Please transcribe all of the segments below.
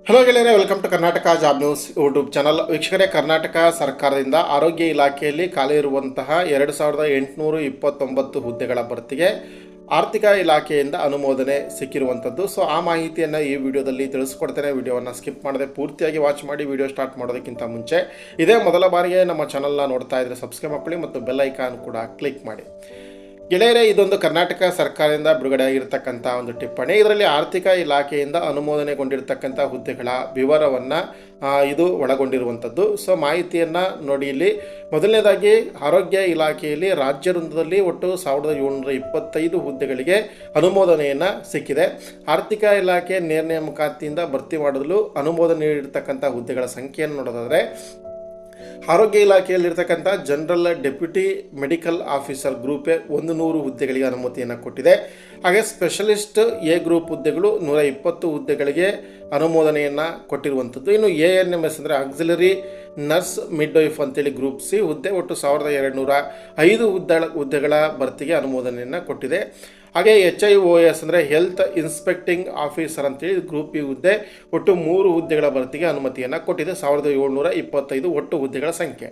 Hello ಗೆಳೆಯರೆ, welcome to Karnataka job news YouTube channel. ವೀಕ್ಷಕರೇ, ಕರ್ನಾಟಕ ಸರ್ಕಾರದಿಂದ ಆರೋಗ್ಯ ಇಲಾಖೆಯಲ್ಲಿ ಖಾಲಿ ಇರುವಂತಹ 2829 ಹುದ್ದೆಗಳ ಭರ್ತಿಗೆ ಆರ್ಥಿಕ ಇಲಾಖೆಯಿಂದ ಅನುಮೋದನೆ ಸಿಕ್ಕಿರುವಂಥದ್ದು. ಸೊ ಆ ಮಾಹಿತಿಯನ್ನು ಈ ವಿಡಿಯೋದಲ್ಲಿ ತಿಳಿಸ್ಕೊಡ್ತೇನೆ. ವಿಡಿಯೋವನ್ನು ಸ್ಕಿಪ್ ಮಾಡದೆ ಪೂರ್ತಿಯಾಗಿ ವಾಚ್ ಮಾಡಿ. ವಿಡಿಯೋ ಸ್ಟಾರ್ಟ್ ಮಾಡೋದಕ್ಕಿಂತ ಮುಂಚೆ ಇದೇ ಮೊದಲ ಬಾರಿಗೆ ನಮ್ಮ ಚಾನಲ್ನ ನೋಡ್ತಾ ಇದ್ದರೆ ಸಬ್ಸ್ಕ್ರೈಬ್ ಮಾಡ್ಕೊಳ್ಳಿ ಮತ್ತು ಬೆಲ್ ಐಕಾನ್ ಕೂಡ ಕ್ಲಿಕ್ ಮಾಡಿ. ಗೆಳೆಯರೆ, ಇದೊಂದು ಕರ್ನಾಟಕ ಸರ್ಕಾರದಿಂದ ಬಿಡುಗಡೆಯಾಗಿರ್ತಕ್ಕಂಥ ಒಂದು ಟಿಪ್ಪಣಿ. ಇದರಲ್ಲಿ ಆರ್ಥಿಕ ಇಲಾಖೆಯಿಂದ ಅನುಮೋದನೆಗೊಂಡಿರ್ತಕ್ಕಂಥ ಹುದ್ದೆಗಳ ವಿವರವನ್ನು ಇದು ಒಳಗೊಂಡಿರುವಂಥದ್ದು. ಸೊ ಮಾಹಿತಿಯನ್ನು ನೋಡಿ. ಇಲ್ಲಿ ಮೊದಲನೇದಾಗಿ ಆರೋಗ್ಯ ಇಲಾಖೆಯಲ್ಲಿ ರಾಜ್ಯ ವೃಂದದಲ್ಲಿ ಒಟ್ಟು 1725 ಹುದ್ದೆಗಳಿಗೆ ಅನುಮೋದನೆಯನ್ನು ಸಿಕ್ಕಿದೆ. ಆರ್ಥಿಕ ಇಲಾಖೆ ನೇರ ನೇಮಕಾತಿಯಿಂದ ಭರ್ತಿ ಮಾಡಲು ಅನುಮೋದನೆ ನೀಡಿರ್ತಕ್ಕಂಥ ಹುದ್ದೆಗಳ ಸಂಖ್ಯೆಯನ್ನು ನೋಡೋದಾದರೆ, ಆರೋಗ್ಯ ಇಲಾಖೆಯಲ್ಲಿರ್ತಕ್ಕಂಥ general deputy medical officer group A 100 ಹುದ್ದೆಗಳಿಗೆ ಅನುಮತಿಯನ್ನು ಕೊಟ್ಟಿದೆ. ಹಾಗೆ ಸ್ಪೆಷಲಿಸ್ಟ್ ಎ ಗ್ರೂಪ್ ಹುದ್ದೆಗಳು 120 ಹುದ್ದೆಗಳಿಗೆ ಅನುಮೋದನೆಯನ್ನು ಕೊಟ್ಟಿರುವಂಥದ್ದು. ಇನ್ನು ANMS ಅಂದರೆ ಆಕ್ಸಿಲರಿ ನರ್ಸ್ ಮಿಡ್ ವೈಫ್ ಅಂತೇಳಿ ಗ್ರೂಪ್ ಸಿ ಹುದ್ದೆ ಒಟ್ಟು 1205 ಹುದ್ದೆಗಳ ಭರ್ತಿಗೆ ಅನುಮೋದನೆಯನ್ನು ಕೊಟ್ಟಿದೆ. ಹಾಗೆ HIOS ಅಂದರೆ ಹೆಲ್ತ್ ಇನ್ಸ್ಪೆಕ್ಟಿಂಗ್ ಆಫೀಸರ್ ಅಂತೇಳಿ ಗ್ರೂಪ್ ಬಿ ಹುದ್ದೆ ಒಟ್ಟು 3 ಹುದ್ದೆಗಳ ಭರ್ತಿಗೆ ಅನುಮತಿಯನ್ನು ಕೊಟ್ಟಿದೆ. 1725 ಒಟ್ಟು ಹುದ್ದೆಗಳ ಸಂಖ್ಯೆ.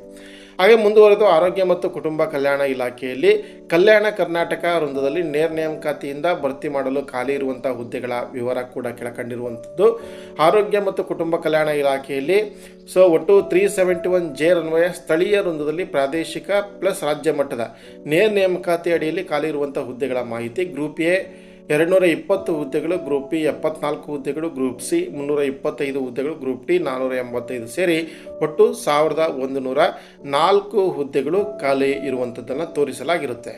ಹಾಗೆ ಮುಂದುವರೆದು ಆರೋಗ್ಯ ಮತ್ತು ಕುಟುಂಬ ಕಲ್ಯಾಣ ಇಲಾಖೆಯಲ್ಲಿ ಕಲ್ಯಾಣ ಕರ್ನಾಟಕ ವೃಂದದಲ್ಲಿ ನೇರ ನೇಮಕಾತಿಯಿಂದ ಭರ್ತಿ ಮಾಡಲು ಖಾಲಿ ಇರುವಂಥ ಹುದ್ದೆಗಳ ವಿವರ ಕೂಡ ಕೆಳಕಂಡಿರುವಂಥದ್ದು. ಆರೋಗ್ಯ ಮತ್ತು ಕುಟುಂಬ ಕಲ್ಯಾಣ ಇಲಾಖೆಯಲ್ಲಿ ಒಟ್ಟು 371J ಅನ್ವಯ ಸ್ಥಳೀಯ ವೃಂದದಲ್ಲಿ ಪ್ರಾದೇಶಿಕ ಪ್ಲಸ್ ರಾಜ್ಯ ಮಟ್ಟದ ನೇರ ನೇಮಕಾತಿ ಅಡಿಯಲ್ಲಿ ಖಾಲಿ ಇರುವಂಥ ಹುದ್ದೆಗಳ ಮಾಹಿತಿ. ಗ್ರೂಪ್ ಎ 220 ಹುದ್ದೆಗಳು, ಗ್ರೂಪ್ ಬಿ 74 ಹುದ್ದೆಗಳು, ಗ್ರೂಪ್ ಸಿ 325 ಹುದ್ದೆಗಳು, ಗ್ರೂಪ್ ಡಿ 485 ಸೇರಿ ಒಟ್ಟು 1104 ಹುದ್ದೆಗಳು ಖಾಲಿ ಇರುವಂಥದ್ದನ್ನು ತೋರಿಸಲಾಗಿರುತ್ತೆ.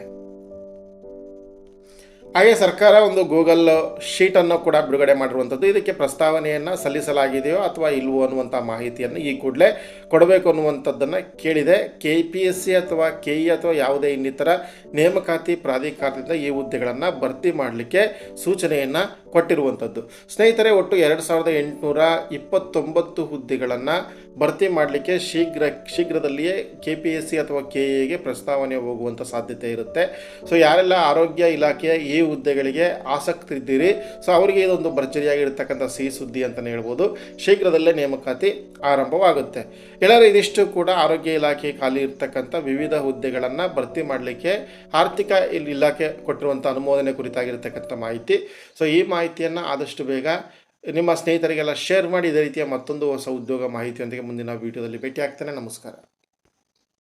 ಹಾಗೆ ಸರ್ಕಾರ ಒಂದು ಗೂಗಲ್ ಶೀಟನ್ನು ಕೂಡ ಬಿಡುಗಡೆ ಮಾಡಿರುವಂಥದ್ದು. ಇದಕ್ಕೆ ಪ್ರಸ್ತಾವನೆಯನ್ನು ಸಲ್ಲಿಸಲಾಗಿದೆಯೋ ಅಥವಾ ಇಲ್ವೋ ಅನ್ನುವಂಥ ಮಾಹಿತಿಯನ್ನು ಈ ಕೂಡಲೇ ಕೊಡಬೇಕು ಅನ್ನುವಂಥದ್ದನ್ನು ಕೇಳಿದೆ. KPSC ಅಥವಾ KE ಅಥವಾ ಯಾವುದೇ ಇನ್ನಿತರ ನೇಮಕಾತಿ ಪ್ರಾಧಿಕಾರದಿಂದ ಈ ಹುದ್ದೆಗಳನ್ನು ಭರ್ತಿ ಮಾಡಲಿಕ್ಕೆ ಸೂಚನೆಯನ್ನು ಕೊಟ್ಟಿರುವಂಥದ್ದು. ಸ್ನೇಹಿತರೆ, ಒಟ್ಟು 2829 ಹುದ್ದೆಗಳನ್ನು ಭರ್ತಿ ಮಾಡಲಿಕ್ಕೆ ಶೀಘ್ರದಲ್ಲಿಯೇ KPSC ಅಥವಾ KEಗೆ ಪ್ರಸ್ತಾವನೆ ಹೋಗುವಂಥ ಸಾಧ್ಯತೆ ಇರುತ್ತೆ. ಸೊ ಯಾರೆಲ್ಲ ಆರೋಗ್ಯ ಇಲಾಖೆಯ ಈ ಹುದ್ದೆಗಳಿಗೆ ಆಸಕ್ತಿ ಇದ್ದೀರಿ, ಸೊ ಅವರಿಗೆ ಇದೊಂದು ಭರ್ಜರಿಯಾಗಿರ್ತಕ್ಕಂಥ ಸಿಹಿ ಸುದ್ದಿ ಅಂತಲೇ ಹೇಳ್ಬೋದು. ಶೀಘ್ರದಲ್ಲೇ ನೇಮಕಾತಿ ಆರಂಭವಾಗುತ್ತೆ. ಎಲ್ಲರೂ ಇದಿಷ್ಟು ಕೂಡ ಆರೋಗ್ಯ ಇಲಾಖೆ ಖಾಲಿ ಇರ್ತಕ್ಕಂಥ ವಿವಿಧ ಹುದ್ದೆಗಳನ್ನು ಭರ್ತಿ ಮಾಡಲಿಕ್ಕೆ ಆರ್ಥಿಕ ಇಲಾಖೆ ಕೊಟ್ಟಿರುವಂಥ ಅನುಮೋದನೆ ಕುರಿತಾಗಿರ್ತಕ್ಕಂಥ ಮಾಹಿತಿ. ಸೊ ಈ ಮಾಹಿತಿಯನ್ನು ಆದಷ್ಟು ಬೇಗ ನಿಮ್ಮ ಸ್ನೇಹಿತರಿಗೆಲ್ಲ ಶೇರ್ ಮಾಡಿ. ಇದೇ ರೀತಿಯ ಮತ್ತೊಂದು ಹೊಸ ಉದ್ಯೋಗ ಮಾಹಿತಿಯೊಂದಿಗೆ ಮುಂದಿನ ವಿಡಿಯೋದಲ್ಲಿ ಭೇಟಿ ಆಗ್ತೇನೆ. ನಮಸ್ಕಾರ.